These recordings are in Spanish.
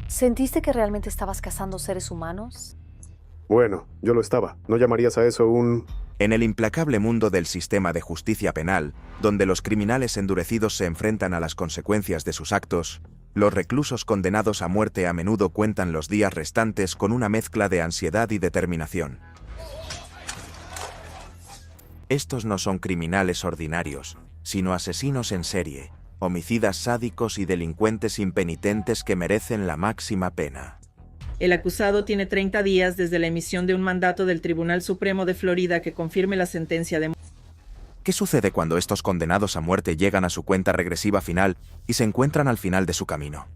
¿Sentiste que realmente estabas cazando seres humanos? Bueno, yo lo estaba. ¿No llamarías a eso un...? En el implacable mundo del sistema de justicia penal, donde los criminales endurecidos se enfrentan a las consecuencias de sus actos, los reclusos condenados a muerte a menudo cuentan los días restantes con una mezcla de ansiedad y determinación. Estos no son criminales ordinarios, sino asesinos en serie, homicidas sádicos y delincuentes impenitentes que merecen la máxima pena. El acusado tiene 30 días desde la emisión de un mandato del Tribunal Supremo de Florida que confirme la sentencia de muerte. ¿Qué sucede cuando estos condenados a muerte llegan a su cuenta regresiva final y se encuentran al final de su camino?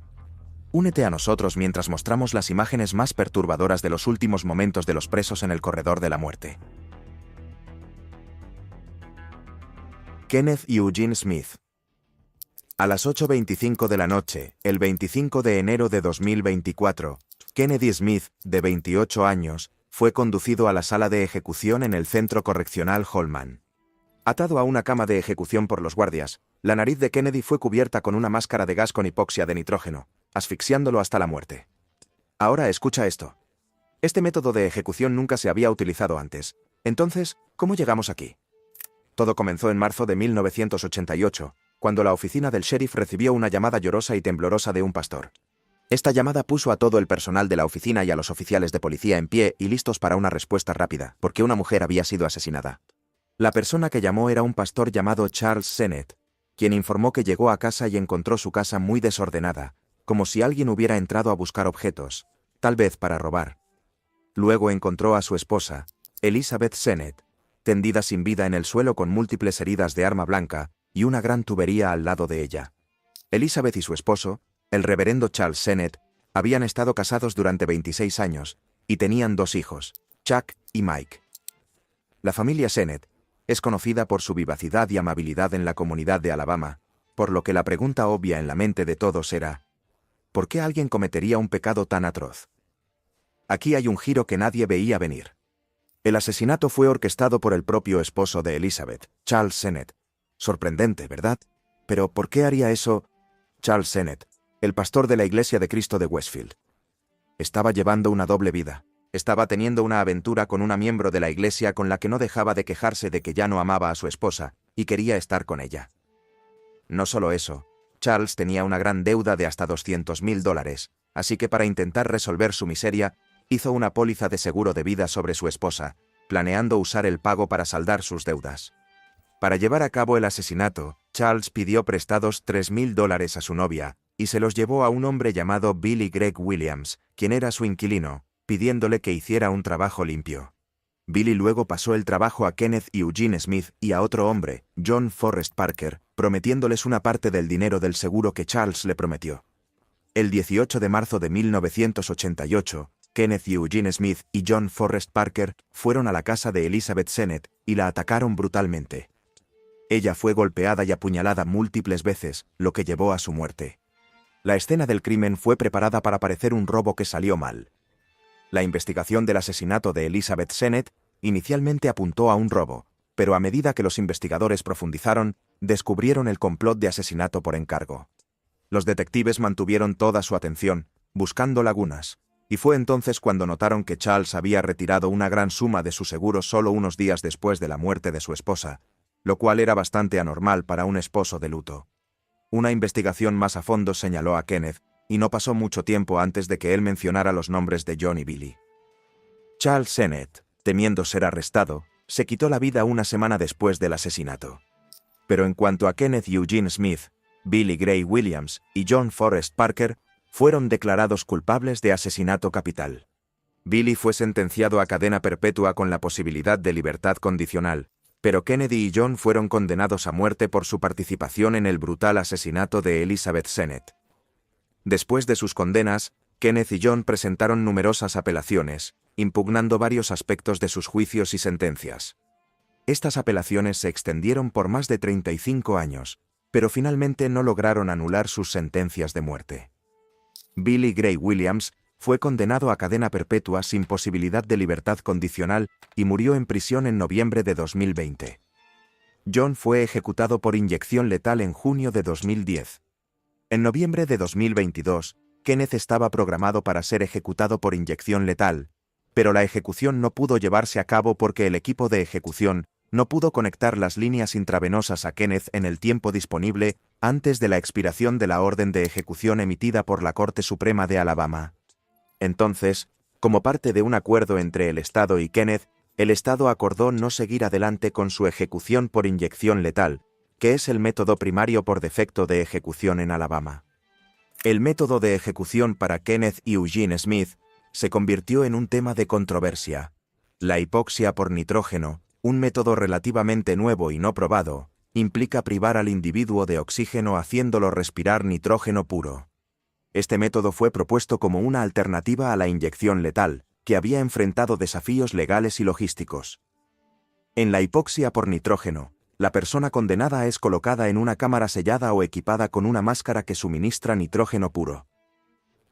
Únete a nosotros mientras mostramos las imágenes más perturbadoras de los últimos momentos de los presos en el corredor de la muerte. Kenneth Eugene Smith. A las 8:25 de la noche, el 25 de enero de 2024, Kennedy Smith, de 28 años, fue conducido a la sala de ejecución en el Centro Correccional Holman. Atado a una cama de ejecución por los guardias, la nariz de Kennedy fue cubierta con una máscara de gas con hipoxia de nitrógeno, asfixiándolo hasta la muerte. Ahora escucha esto. Este método de ejecución nunca se había utilizado antes. Entonces, ¿cómo llegamos aquí? Todo comenzó en marzo de 1988, cuando la oficina del sheriff recibió una llamada llorosa y temblorosa de un pastor. Esta llamada puso a todo el personal de la oficina y a los oficiales de policía en pie y listos para una respuesta rápida, porque una mujer había sido asesinada. La persona que llamó era un pastor llamado Charles Sennett, quien informó que llegó a casa y encontró su casa muy desordenada, como si alguien hubiera entrado a buscar objetos, tal vez para robar. Luego encontró a su esposa, Elizabeth Sennett, tendida sin vida en el suelo con múltiples heridas de arma blanca y una gran tubería al lado de ella. Elizabeth y su esposo, el reverendo Charles Sennett, habían estado casados durante 26 años y tenían 2 hijos, Chuck y Mike. La familia Sennett es conocida por su vivacidad y amabilidad en la comunidad de Alabama, por lo que la pregunta obvia en la mente de todos era: ¿por qué alguien cometería un pecado tan atroz? Aquí hay un giro que nadie veía venir. El asesinato fue orquestado por el propio esposo de Elizabeth, Charles Sennett. Sorprendente, ¿verdad? Pero ¿por qué haría eso Charles Sennett, el pastor de la Iglesia de Cristo de Westfield? Estaba llevando una doble vida. Estaba teniendo una aventura con una miembro de la iglesia con la que no dejaba de quejarse de que ya no amaba a su esposa, y quería estar con ella. No solo eso, Charles tenía una gran deuda de hasta $200,000, así que para intentar resolver su miseria, hizo una póliza de seguro de vida sobre su esposa, planeando usar el pago para saldar sus deudas. Para llevar a cabo el asesinato, Charles pidió prestados $3,000 a su novia, y se los llevó a un hombre llamado Billy Greg Williams, quien era su inquilino, pidiéndole que hiciera un trabajo limpio. Billy luego pasó el trabajo a Kenneth Eugene Smith y a otro hombre, John Forrest Parker, prometiéndoles una parte del dinero del seguro que Charles le prometió. El 18 de marzo de 1988, Kenneth Eugene Smith y John Forrest Parker fueron a la casa de Elizabeth Sennett y la atacaron brutalmente. Ella fue golpeada y apuñalada múltiples veces, lo que llevó a su muerte. La escena del crimen fue preparada para parecer un robo que salió mal. La investigación del asesinato de Elizabeth Sennett inicialmente apuntó a un robo, pero a medida que los investigadores profundizaron, descubrieron el complot de asesinato por encargo. Los detectives mantuvieron toda su atención, buscando lagunas, y fue entonces cuando notaron que Charles había retirado una gran suma de su seguro solo unos días después de la muerte de su esposa, lo cual era bastante anormal para un esposo de luto. Una investigación más a fondo señaló a Kenneth, y no pasó mucho tiempo antes de que él mencionara los nombres de John y Billy. Charles Sennett, temiendo ser arrestado, se quitó la vida una semana después del asesinato. Pero en cuanto a Kenneth Eugene Smith, Billy Gray Williams y John Forrest Parker, fueron declarados culpables de asesinato capital. Billy fue sentenciado a cadena perpetua con la posibilidad de libertad condicional, pero Kennedy y John fueron condenados a muerte por su participación en el brutal asesinato de Elizabeth Sennett. Después de sus condenas, Kenneth y John presentaron numerosas apelaciones, impugnando varios aspectos de sus juicios y sentencias. Estas apelaciones se extendieron por más de 35 años, pero finalmente no lograron anular sus sentencias de muerte. Billy Gray Williams fue condenado a cadena perpetua sin posibilidad de libertad condicional y murió en prisión en noviembre de 2020. John fue ejecutado por inyección letal en junio de 2010. En noviembre de 2022, Kenneth estaba programado para ser ejecutado por inyección letal, pero la ejecución no pudo llevarse a cabo porque el equipo de ejecución no pudo conectar las líneas intravenosas a Kenneth en el tiempo disponible antes de la expiración de la orden de ejecución emitida por la Corte Suprema de Alabama. Entonces, como parte de un acuerdo entre el Estado y Kenneth, el Estado acordó no seguir adelante con su ejecución por inyección letal, que es el método primario por defecto de ejecución en Alabama. El método de ejecución para Kenneth y Eugene Smith se convirtió en un tema de controversia. La hipoxia por nitrógeno, un método relativamente nuevo y no probado, implica privar al individuo de oxígeno haciéndolo respirar nitrógeno puro. Este método fue propuesto como una alternativa a la inyección letal, que había enfrentado desafíos legales y logísticos. En la hipoxia por nitrógeno, la persona condenada es colocada en una cámara sellada o equipada con una máscara que suministra nitrógeno puro.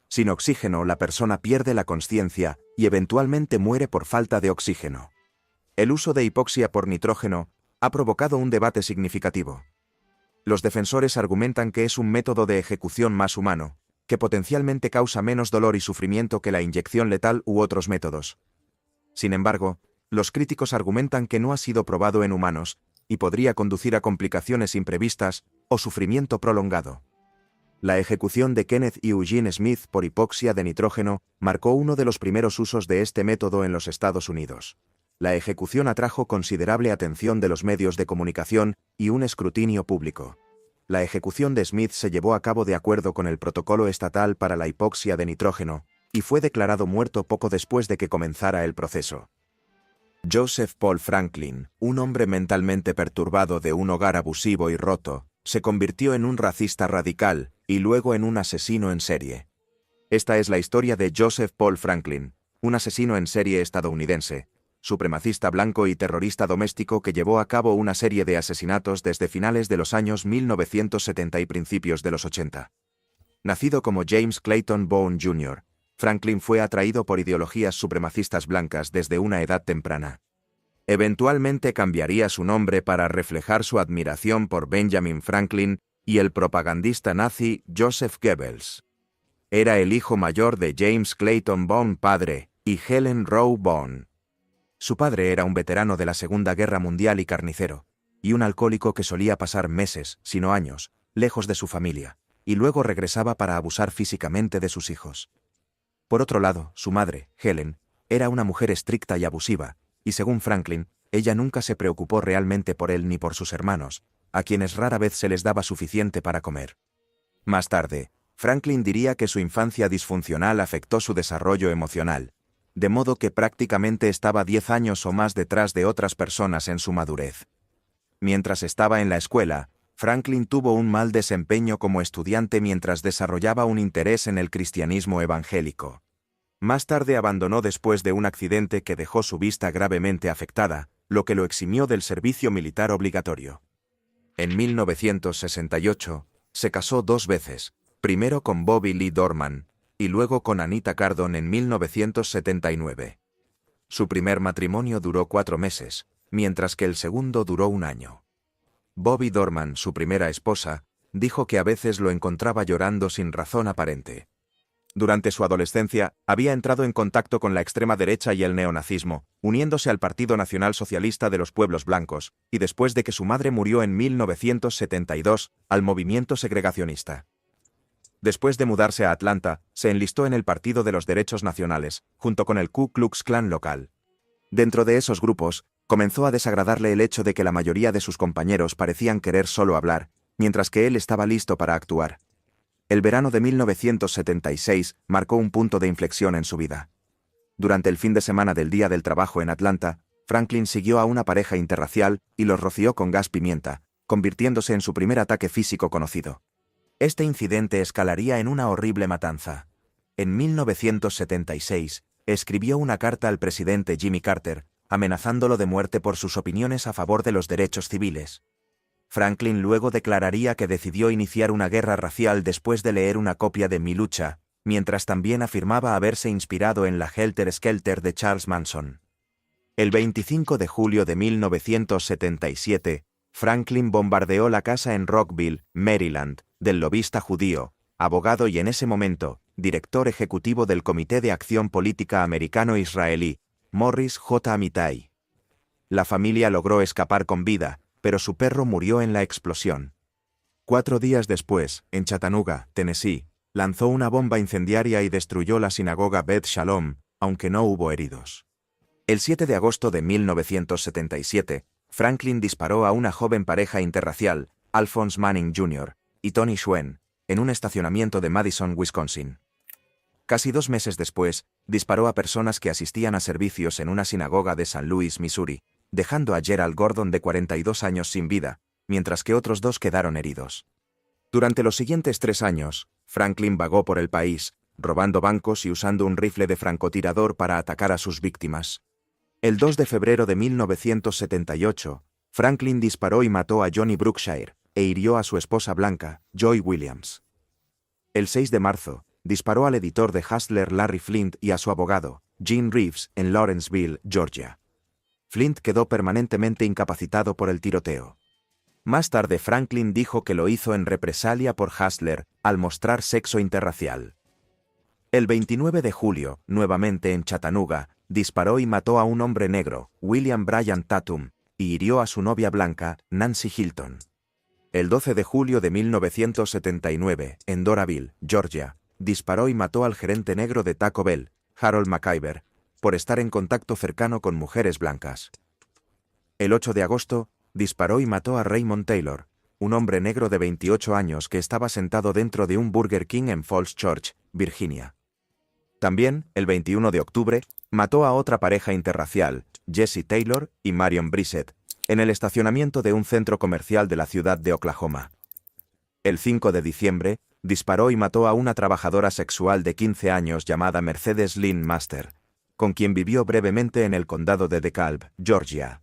Sin oxígeno, la persona pierde la consciencia y eventualmente muere por falta de oxígeno. El uso de hipoxia por nitrógeno ha provocado un debate significativo. Los defensores argumentan que es un método de ejecución más humano, que potencialmente causa menos dolor y sufrimiento que la inyección letal u otros métodos. Sin embargo, los críticos argumentan que no ha sido probado en humanos y podría conducir a complicaciones imprevistas o sufrimiento prolongado. La ejecución de Kenneth y Eugene Smith por hipoxia de nitrógeno marcó uno de los primeros usos de este método en los Estados Unidos. La ejecución atrajo considerable atención de los medios de comunicación y un escrutinio público. La ejecución de Smith se llevó a cabo de acuerdo con el protocolo estatal para la hipoxia de nitrógeno, y fue declarado muerto poco después de que comenzara el proceso. Joseph Paul Franklin, un hombre mentalmente perturbado de un hogar abusivo y roto, se convirtió en un racista radical y luego en un asesino en serie. Esta es la historia de Joseph Paul Franklin, un asesino en serie estadounidense, supremacista blanco y terrorista doméstico que llevó a cabo una serie de asesinatos desde finales de los años 1970 y principios de los 80. Nacido como James Clayton Boone Jr., Franklin fue atraído por ideologías supremacistas blancas desde una edad temprana. Eventualmente cambiaría su nombre para reflejar su admiración por Benjamin Franklin y el propagandista nazi Joseph Goebbels. Era el hijo mayor de James Clayton Boone padre y Helen Rowe Boone. Su padre era un veterano de la Segunda Guerra Mundial y carnicero, y un alcohólico que solía pasar meses, si no años, lejos de su familia, y luego regresaba para abusar físicamente de sus hijos. Por otro lado, su madre, Helen, era una mujer estricta y abusiva, y según Franklin, ella nunca se preocupó realmente por él ni por sus hermanos, a quienes rara vez se les daba suficiente para comer. Más tarde, Franklin diría que su infancia disfuncional afectó su desarrollo emocional, de modo que prácticamente estaba 10 años o más detrás de otras personas en su madurez. Mientras estaba en la escuela, Franklin tuvo un mal desempeño como estudiante mientras desarrollaba un interés en el cristianismo evangélico. Más tarde abandonó después de un accidente que dejó su vista gravemente afectada, lo que lo eximió del servicio militar obligatorio. En 1968, se casó 2 veces, primero con Bobby Lee Dorman, y luego con Anita Cardon en 1979. Su primer matrimonio duró 4 meses, mientras que el segundo duró 1 año. Bobby Dorman, su primera esposa, dijo que a veces lo encontraba llorando sin razón aparente. Durante su adolescencia, había entrado en contacto con la extrema derecha y el neonazismo, uniéndose al Partido Nacional Socialista de los Pueblos Blancos, y después de que su madre murió en 1972, al movimiento segregacionista. Después de mudarse a Atlanta, se enlistó en el Partido de los Derechos Nacionales, junto con el Ku Klux Klan local. Dentro de esos grupos, comenzó a desagradarle el hecho de que la mayoría de sus compañeros parecían querer solo hablar, mientras que él estaba listo para actuar. El verano de 1976 marcó un punto de inflexión en su vida. Durante el fin de semana del Día del Trabajo en Atlanta, Franklin siguió a una pareja interracial y los roció con gas pimienta, convirtiéndose en su primer ataque físico conocido. Este incidente escalaría en una horrible matanza. En 1976, escribió una carta al presidente Jimmy Carter, amenazándolo de muerte por sus opiniones a favor de los derechos civiles. Franklin luego declararía que decidió iniciar una guerra racial después de leer una copia de Mi lucha, mientras también afirmaba haberse inspirado en la Helter Skelter de Charles Manson. El 25 de julio de 1977, Franklin bombardeó la casa en Rockville, Maryland, del lobista judío, abogado y en ese momento, director ejecutivo del Comité de Acción Política Americano-Israelí, Morris J. Amitai. La familia logró escapar con vida, pero su perro murió en la explosión. 4 días después, en Chattanooga, Tennessee, lanzó una bomba incendiaria y destruyó la sinagoga Beth Shalom, aunque no hubo heridos. El 7 de agosto de 1977, Franklin disparó a una joven pareja interracial, Alphonse Manning Jr. y Tony Schwen, en un estacionamiento de Madison, Wisconsin. Casi 2 meses después, disparó a personas que asistían a servicios en una sinagoga de St. Louis, Missouri, dejando a Gerald Gordon de 42 años sin vida, mientras que otros 2 quedaron heridos. Durante los siguientes 3 años, Franklin vagó por el país, robando bancos y usando un rifle de francotirador para atacar a sus víctimas. El 2 de febrero de 1978, Franklin disparó y mató a Johnny Brookshire, e hirió a su esposa blanca, Joy Williams. El 6 de marzo, disparó al editor de Hustler Larry Flynt y a su abogado, Gene Reeves, en Lawrenceville, Georgia. Flynt quedó permanentemente incapacitado por el tiroteo. Más tarde Franklin dijo que lo hizo en represalia por Hustler, al mostrar sexo interracial. El 29 de julio, nuevamente en Chattanooga, disparó y mató a un hombre negro, William Bryan Tatum, y hirió a su novia blanca, Nancy Hilton. El 12 de julio de 1979, en Doraville, Georgia, disparó y mató al gerente negro de Taco Bell, Harold McIver, por estar en contacto cercano con mujeres blancas. El 8 de agosto, disparó y mató a Raymond Taylor, un hombre negro de 28 años que estaba sentado dentro de un Burger King en Falls Church, Virginia. También, el 21 de octubre, mató a otra pareja interracial, Jesse Taylor y Marion Brissett, en el estacionamiento de un centro comercial de la ciudad de Oklahoma. El 5 de diciembre, disparó y mató a una trabajadora sexual de 15 años llamada Mercedes Lynn Master, con quien vivió brevemente en el condado de DeKalb, Georgia.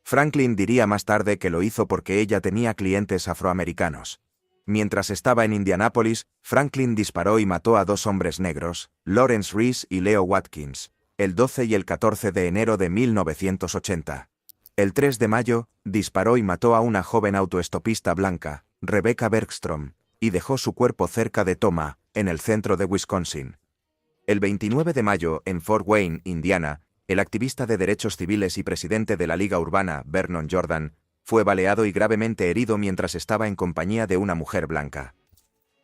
Franklin diría más tarde que lo hizo porque ella tenía clientes afroamericanos. Mientras estaba en Indianápolis, Franklin disparó y mató a 2 hombres negros, Lawrence Reese y Leo Watkins, el 12 y el 14 de enero de 1980. El 3 de mayo, disparó y mató a una joven autoestopista blanca, Rebecca Bergstrom, y dejó su cuerpo cerca de Toma, en el centro de Wisconsin. El 29 de mayo, en Fort Wayne, Indiana, el activista de derechos civiles y presidente de la Liga Urbana, Vernon Jordan, fue baleado y gravemente herido mientras estaba en compañía de una mujer blanca.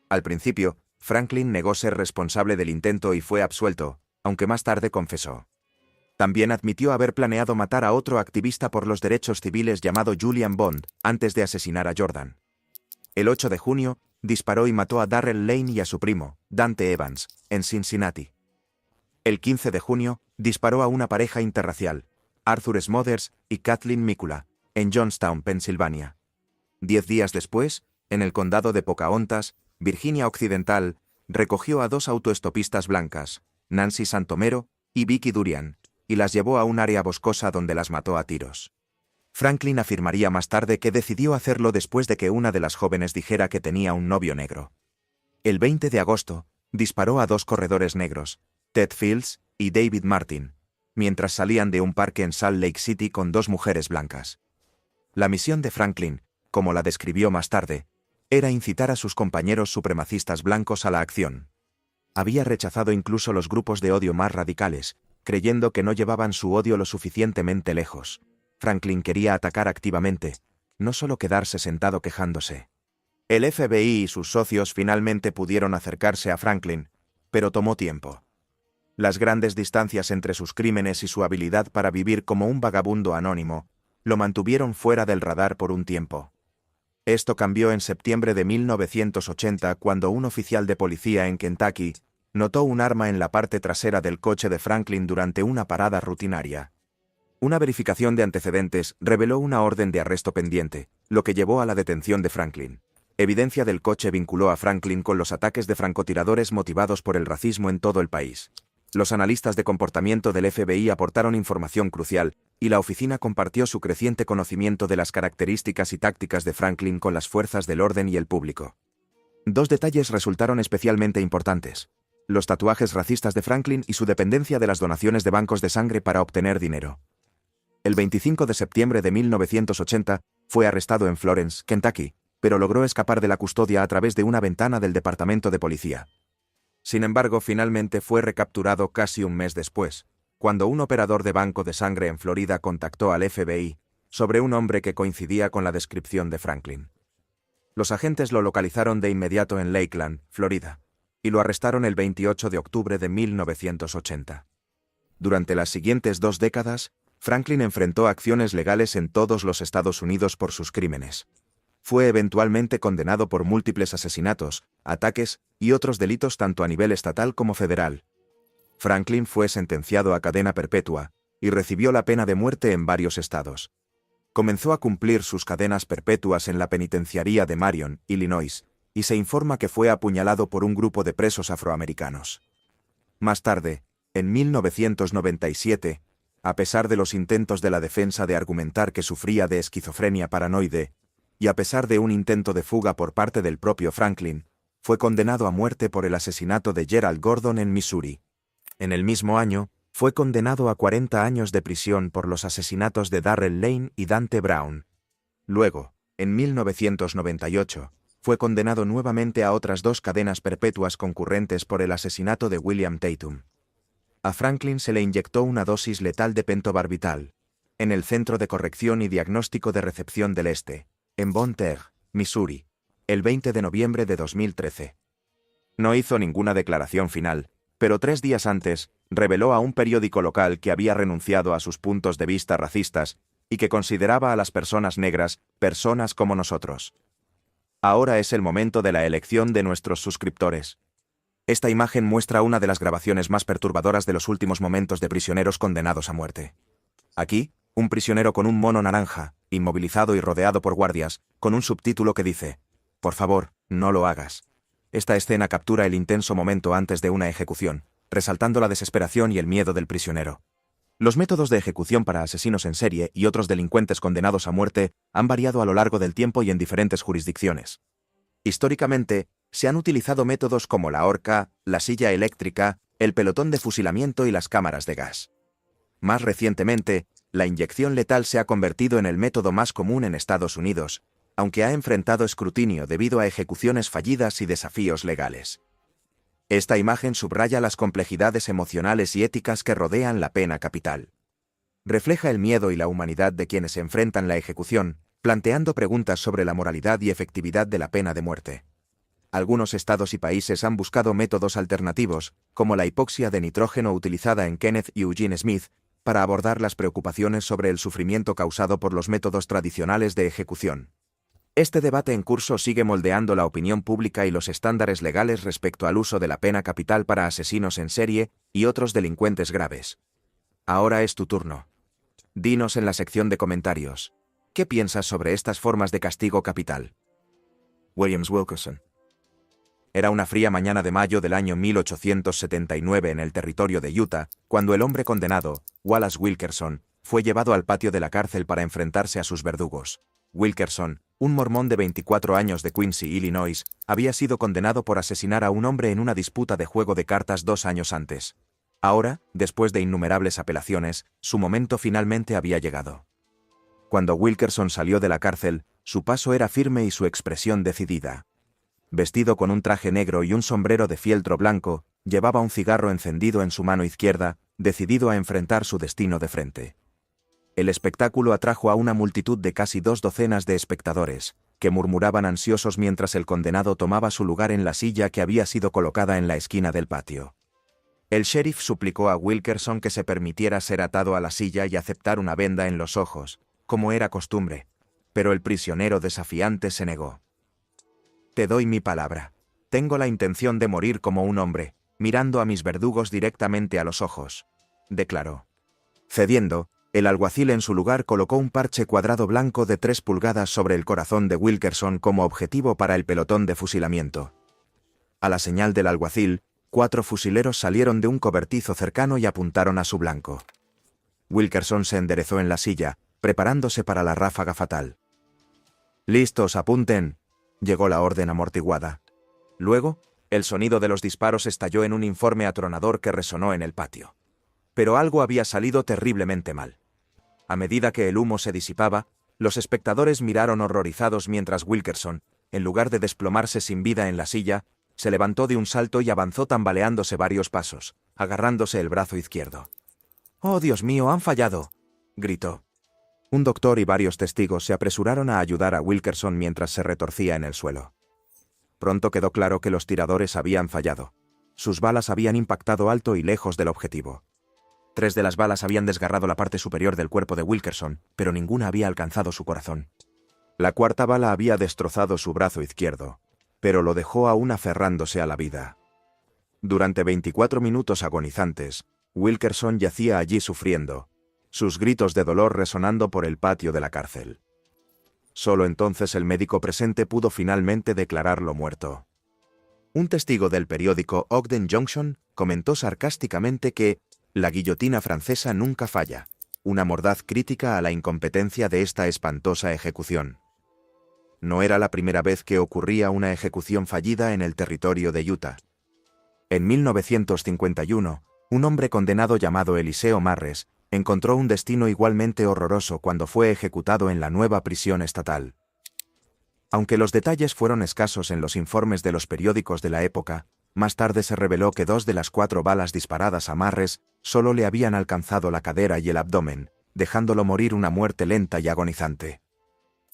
Al principio, Franklin negó ser responsable del intento y fue absuelto, aunque más tarde confesó. También admitió haber planeado matar a otro activista por los derechos civiles llamado Julian Bond, antes de asesinar a Jordan. El 8 de junio, disparó y mató a Darrell Lane y a su primo, Dante Evans, en Cincinnati. El 15 de junio, disparó a una pareja interracial, Arthur Smothers y Kathleen Mikula, en Johnstown, Pensilvania. 10 días después, en el condado de Pocahontas, Virginia Occidental, recogió a 2 autoestopistas blancas, Nancy Santomero y Vicky Durian, y las llevó a un área boscosa donde las mató a tiros. Franklin afirmaría más tarde que decidió hacerlo después de que una de las jóvenes dijera que tenía un novio negro. El 20 de agosto, disparó a 2 corredores negros, Ted Fields y David Martin, mientras salían de un parque en Salt Lake City con 2 mujeres blancas. La misión de Franklin, como la describió más tarde, era incitar a sus compañeros supremacistas blancos a la acción. Había rechazado incluso los grupos de odio más radicales, creyendo que no llevaban su odio lo suficientemente lejos. Franklin quería atacar activamente, no solo quedarse sentado quejándose. El FBI y sus socios finalmente pudieron acercarse a Franklin, pero tomó tiempo. Las grandes distancias entre sus crímenes y su habilidad para vivir como un vagabundo anónimo lo mantuvieron fuera del radar por un tiempo. Esto cambió en septiembre de 1980 cuando un oficial de policía en Kentucky notó un arma en la parte trasera del coche de Franklin durante una parada rutinaria. Una verificación de antecedentes reveló una orden de arresto pendiente, lo que llevó a la detención de Franklin. Evidencia del coche vinculó a Franklin con los ataques de francotiradores motivados por el racismo en todo el país. Los analistas de comportamiento del FBI aportaron información crucial, y la oficina compartió su creciente conocimiento de las características y tácticas de Franklin con las fuerzas del orden y el público. 2 detalles resultaron especialmente importantes: los tatuajes racistas de Franklin y su dependencia de las donaciones de bancos de sangre para obtener dinero. El 25 de septiembre de 1980, fue arrestado en Florence, Kentucky, pero logró escapar de la custodia a través de una ventana del departamento de policía. Sin embargo, finalmente fue recapturado casi un mes después, cuando un operador de banco de sangre en Florida contactó al FBI sobre un hombre que coincidía con la descripción de Franklin. Los agentes lo localizaron de inmediato en Lakeland, Florida, y lo arrestaron el 28 de octubre de 1980. Durante las siguientes 2 décadas, Franklin enfrentó acciones legales en todos los Estados Unidos por sus crímenes. Fue eventualmente condenado por múltiples asesinatos, ataques y otros delitos tanto a nivel estatal como federal. Franklin fue sentenciado a cadena perpetua y recibió la pena de muerte en varios estados. Comenzó a cumplir sus cadenas perpetuas en la penitenciaría de Marion, Illinois, y se informa que fue apuñalado por un grupo de presos afroamericanos. Más tarde, en 1997, a pesar de los intentos de la defensa de argumentar que sufría de esquizofrenia paranoide, y a pesar de un intento de fuga por parte del propio Franklin, fue condenado a muerte por el asesinato de Gerald Gordon en Missouri. En el mismo año, fue condenado a 40 años de prisión por los asesinatos de Darrell Lane y Dante Brown. Luego, en 1998, fue condenado nuevamente a otras 2 cadenas perpetuas concurrentes por el asesinato de William Tatum. A Franklin se le inyectó una dosis letal de pentobarbital, en el Centro de Corrección y Diagnóstico de Recepción del Este, en Bonne Terre, Missouri, el 20 de noviembre de 2013. No hizo ninguna declaración final, pero 3 días antes, reveló a un periódico local que había renunciado a sus puntos de vista racistas y que consideraba a las personas negras personas como nosotros. Ahora es el momento de la elección de nuestros suscriptores. Esta imagen muestra una de las grabaciones más perturbadoras de los últimos momentos de prisioneros condenados a muerte. Aquí, un prisionero con un mono naranja, inmovilizado y rodeado por guardias, con un subtítulo que dice: «Por favor, no lo hagas». Esta escena captura el intenso momento antes de una ejecución, resaltando la desesperación y el miedo del prisionero. Los métodos de ejecución para asesinos en serie y otros delincuentes condenados a muerte han variado a lo largo del tiempo y en diferentes jurisdicciones. Históricamente, se han utilizado métodos como la horca, la silla eléctrica, el pelotón de fusilamiento y las cámaras de gas. Más recientemente, la inyección letal se ha convertido en el método más común en Estados Unidos, aunque ha enfrentado escrutinio debido a ejecuciones fallidas y desafíos legales. Esta imagen subraya las complejidades emocionales y éticas que rodean la pena capital. Refleja el miedo y la humanidad de quienes enfrentan la ejecución, planteando preguntas sobre la moralidad y efectividad de la pena de muerte. Algunos estados y países han buscado métodos alternativos, como la hipoxia de nitrógeno utilizada en Kenneth y Eugene Smith, para abordar las preocupaciones sobre el sufrimiento causado por los métodos tradicionales de ejecución. Este debate en curso sigue moldeando la opinión pública y los estándares legales respecto al uso de la pena capital para asesinos en serie y otros delincuentes graves. Ahora es tu turno. Dinos en la sección de comentarios, ¿qué piensas sobre estas formas de castigo capital? Williams Wilkerson. Era una fría mañana de mayo del año 1879 en el territorio de Utah, cuando el hombre condenado, Wallace Wilkerson, fue llevado al patio de la cárcel para enfrentarse a sus verdugos. Wilkerson, un mormón de 24 años de Quincy, Illinois, había sido condenado por asesinar a un hombre en una disputa de juego de cartas 2 años antes. Ahora, después de innumerables apelaciones, su momento finalmente había llegado. Cuando Wilkerson salió de la cárcel, su paso era firme y su expresión decidida. Vestido con un traje negro y un sombrero de fieltro blanco, llevaba un cigarro encendido en su mano izquierda, decidido a enfrentar su destino de frente. El espectáculo atrajo a una multitud de casi 2 docenas de espectadores, que murmuraban ansiosos mientras el condenado tomaba su lugar en la silla que había sido colocada en la esquina del patio. El sheriff suplicó a Wilkerson que se permitiera ser atado a la silla y aceptar una venda en los ojos, como era costumbre, pero el prisionero desafiante se negó. «Te doy mi palabra. Tengo la intención de morir como un hombre, mirando a mis verdugos directamente a los ojos», declaró. Cediendo, el alguacil en su lugar colocó un parche cuadrado blanco de 3 pulgadas sobre el corazón de Wilkerson como objetivo para el pelotón de fusilamiento. A la señal del alguacil, 4 fusileros salieron de un cobertizo cercano y apuntaron a su blanco. Wilkerson se enderezó en la silla, preparándose para la ráfaga fatal. «Listos, apunten», llegó la orden amortiguada. Luego, el sonido de los disparos estalló en un informe atronador que resonó en el patio. Pero algo había salido terriblemente mal. A medida que el humo se disipaba, los espectadores miraron horrorizados mientras Wilkerson, en lugar de desplomarse sin vida en la silla, se levantó de un salto y avanzó tambaleándose varios pasos, agarrándose el brazo izquierdo. «¡Oh, Dios mío, han fallado!», gritó. Un doctor y varios testigos se apresuraron a ayudar a Wilkerson mientras se retorcía en el suelo. Pronto quedó claro que los tiradores habían fallado. Sus balas habían impactado alto y lejos del objetivo. 3 de las balas habían desgarrado la parte superior del cuerpo de Wilkerson, pero ninguna había alcanzado su corazón. La 4ª bala había destrozado su brazo izquierdo, pero lo dejó aún aferrándose a la vida. Durante 24 minutos agonizantes, Wilkerson yacía allí sufriendo, sus gritos de dolor resonando por el patio de la cárcel. Solo entonces el médico presente pudo finalmente declararlo muerto. Un testigo del periódico Ogden Junction comentó sarcásticamente que «la guillotina francesa nunca falla», una mordaz crítica a la incompetencia de esta espantosa ejecución. No era la primera vez que ocurría una ejecución fallida en el territorio de Utah. En 1951, un hombre condenado llamado Eliseo Marres encontró un destino igualmente horroroso cuando fue ejecutado en la nueva prisión estatal. Aunque los detalles fueron escasos en los informes de los periódicos de la época, más tarde se reveló que 2 de las 4 balas disparadas a Marres solo le habían alcanzado la cadera y el abdomen, dejándolo morir una muerte lenta y agonizante.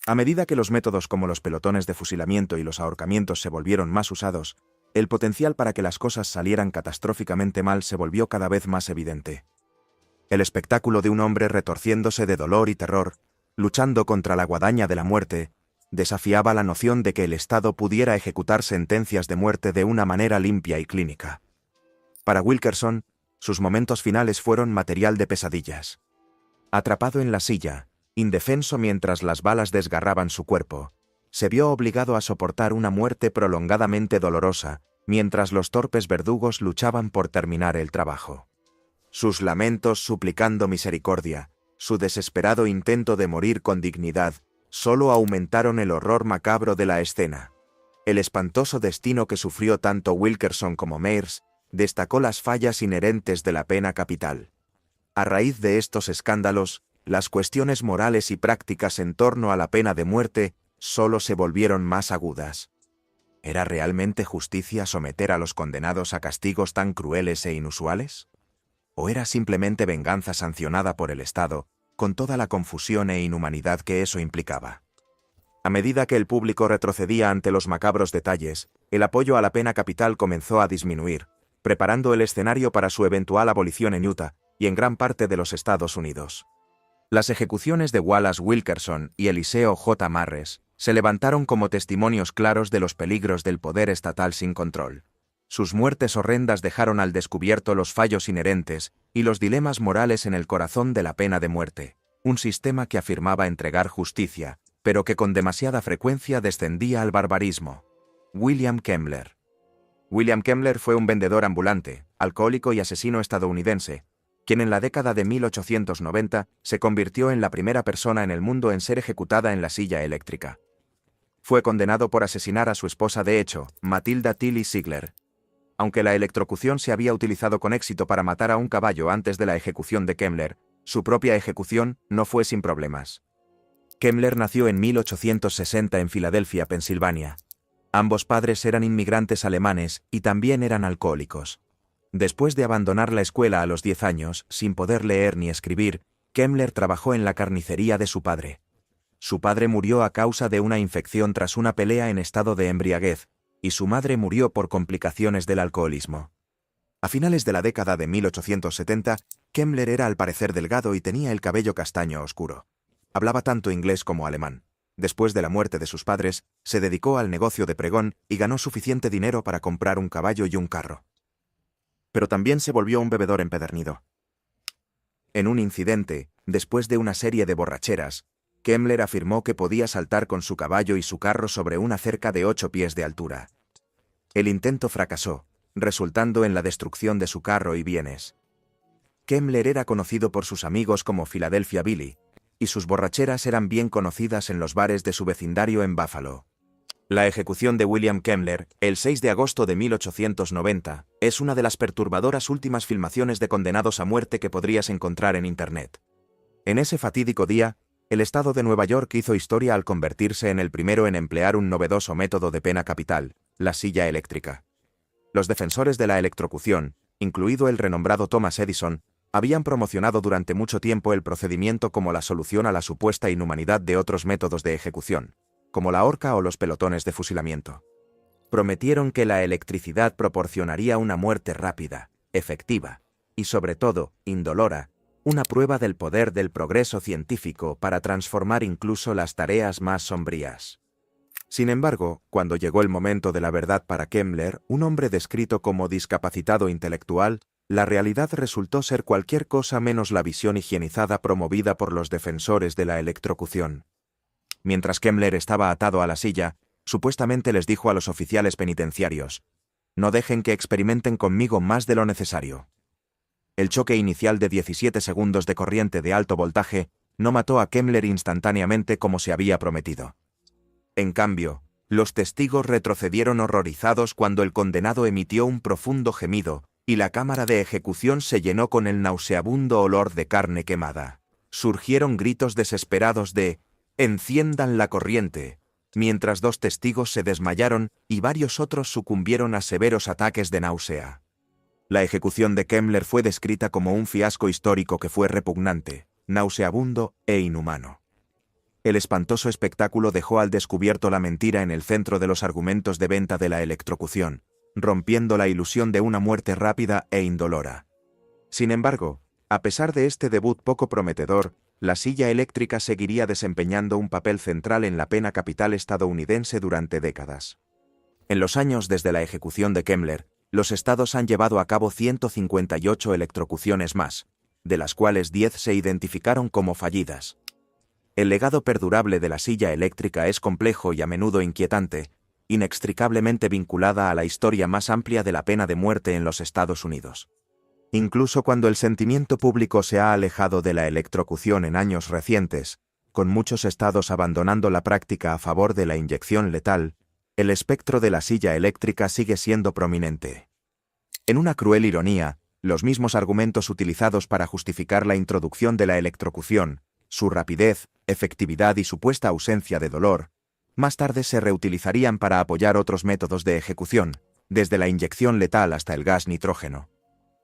A medida que los métodos como los pelotones de fusilamiento y los ahorcamientos se volvieron más usados, el potencial para que las cosas salieran catastróficamente mal se volvió cada vez más evidente. El espectáculo de un hombre retorciéndose de dolor y terror, luchando contra la guadaña de la muerte, desafiaba la noción de que el Estado pudiera ejecutar sentencias de muerte de una manera limpia y clínica. Para Wilkerson, sus momentos finales fueron material de pesadillas. Atrapado en la silla, indefenso mientras las balas desgarraban su cuerpo, se vio obligado a soportar una muerte prolongadamente dolorosa, mientras los torpes verdugos luchaban por terminar el trabajo. Sus lamentos suplicando misericordia, su desesperado intento de morir con dignidad, solo aumentaron el horror macabro de la escena. El espantoso destino que sufrió tanto Wilkerson como Mears destacó las fallas inherentes de la pena capital. A raíz de estos escándalos, las cuestiones morales y prácticas en torno a la pena de muerte solo se volvieron más agudas. ¿Era realmente justicia someter a los condenados a castigos tan crueles e inusuales? ¿O era simplemente venganza sancionada por el Estado, con toda la confusión e inhumanidad que eso implicaba? A medida que el público retrocedía ante los macabros detalles, el apoyo a la pena capital comenzó a disminuir, preparando el escenario para su eventual abolición en Utah y en gran parte de los Estados Unidos. Las ejecuciones de Wallace Wilkerson y Eliseo J. Marres se levantaron como testimonios claros de los peligros del poder estatal sin control. Sus muertes horrendas dejaron al descubierto los fallos inherentes y los dilemas morales en el corazón de la pena de muerte, un sistema que afirmaba entregar justicia, pero que con demasiada frecuencia descendía al barbarismo. William Kemmler. William Kemmler fue un vendedor ambulante, alcohólico y asesino estadounidense, quien en la década de 1890 se convirtió en la primera persona en el mundo en ser ejecutada en la silla eléctrica. Fue condenado por asesinar a su esposa de hecho, Matilda Tilly Ziegler. Aunque la electrocución se había utilizado con éxito para matar a un caballo antes de la ejecución de Kemmler, su propia ejecución no fue sin problemas. Kemmler nació en 1860 en Filadelfia, Pensilvania. Ambos padres eran inmigrantes alemanes y también eran alcohólicos. Después de abandonar la escuela a los 10 años, sin poder leer ni escribir, Kemmler trabajó en la carnicería de su padre. Su padre murió a causa de una infección tras una pelea en estado de embriaguez, y su madre murió por complicaciones del alcoholismo. A finales de la década de 1870, Kemmler era al parecer delgado y tenía el cabello castaño oscuro. Hablaba tanto inglés como alemán. Después de la muerte de sus padres, se dedicó al negocio de pregón y ganó suficiente dinero para comprar un caballo y un carro. Pero también se volvió un bebedor empedernido. En un incidente, después de una serie de borracheras, Kemmler afirmó que podía saltar con su caballo y su carro sobre una cerca de 8 pies de altura. El intento fracasó, resultando en la destrucción de su carro y bienes. Kemmler era conocido por sus amigos como Philadelphia Billy, y sus borracheras eran bien conocidas en los bares de su vecindario en Buffalo. La ejecución de William Kemmler, el 6 de agosto de 1890, es una de las perturbadoras últimas filmaciones de condenados a muerte que podrías encontrar en Internet. En ese fatídico día, el estado de Nueva York hizo historia al convertirse en el primero en emplear un novedoso método de pena capital, la silla eléctrica. Los defensores de la electrocución, incluido el renombrado Thomas Edison, habían promocionado durante mucho tiempo el procedimiento como la solución a la supuesta inhumanidad de otros métodos de ejecución, como la horca o los pelotones de fusilamiento. Prometieron que la electricidad proporcionaría una muerte rápida, efectiva y, sobre todo, indolora, una prueba del poder del progreso científico para transformar incluso las tareas más sombrías. Sin embargo, cuando llegó el momento de la verdad para Kemmler, un hombre descrito como discapacitado intelectual, la realidad resultó ser cualquier cosa menos la visión higienizada promovida por los defensores de la electrocución. Mientras Kemmler estaba atado a la silla, supuestamente les dijo a los oficiales penitenciarios: «No dejen que experimenten conmigo más de lo necesario». El choque inicial de 17 segundos de corriente de alto voltaje no mató a Kemmler instantáneamente como se había prometido. En cambio, los testigos retrocedieron horrorizados cuando el condenado emitió un profundo gemido, y la cámara de ejecución se llenó con el nauseabundo olor de carne quemada. Surgieron gritos desesperados de «¡Enciendan la corriente!», mientras 2 testigos se desmayaron y varios otros sucumbieron a severos ataques de náusea. La ejecución de Kemmler fue descrita como un fiasco histórico que fue repugnante, nauseabundo e inhumano. El espantoso espectáculo dejó al descubierto la mentira en el centro de los argumentos de venta de la electrocución, rompiendo la ilusión de una muerte rápida e indolora. Sin embargo, a pesar de este debut poco prometedor, la silla eléctrica seguiría desempeñando un papel central en la pena capital estadounidense durante décadas. En los años desde la ejecución de Kemmler, los estados han llevado a cabo 158 electrocuciones más, de las cuales 10 se identificaron como fallidas. El legado perdurable de la silla eléctrica es complejo y a menudo inquietante, inextricablemente vinculada a la historia más amplia de la pena de muerte en los Estados Unidos. Incluso cuando el sentimiento público se ha alejado de la electrocución en años recientes, con muchos estados abandonando la práctica a favor de la inyección letal, el espectro de la silla eléctrica sigue siendo prominente. En una cruel ironía, los mismos argumentos utilizados para justificar la introducción de la electrocución, su rapidez, efectividad y supuesta ausencia de dolor, más tarde se reutilizarían para apoyar otros métodos de ejecución, desde la inyección letal hasta el gas nitrógeno.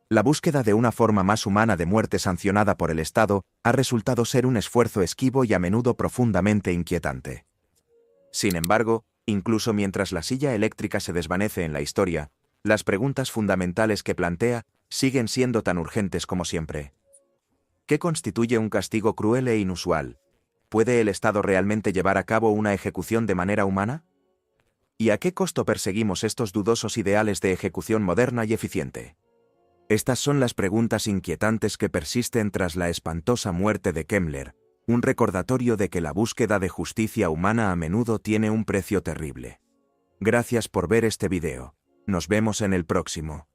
La búsqueda de una forma más humana de muerte sancionada por el Estado ha resultado ser un esfuerzo esquivo y a menudo profundamente inquietante. Sin embargo, incluso mientras la silla eléctrica se desvanece en la historia, las preguntas fundamentales que plantea siguen siendo tan urgentes como siempre. ¿Qué constituye un castigo cruel e inusual? ¿Puede el Estado realmente llevar a cabo una ejecución de manera humana? ¿Y a qué costo perseguimos estos dudosos ideales de ejecución moderna y eficiente? Estas son las preguntas inquietantes que persisten tras la espantosa muerte de Kemmler, un recordatorio de que la búsqueda de justicia humana a menudo tiene un precio terrible. Gracias por ver este video. Nos vemos en el próximo.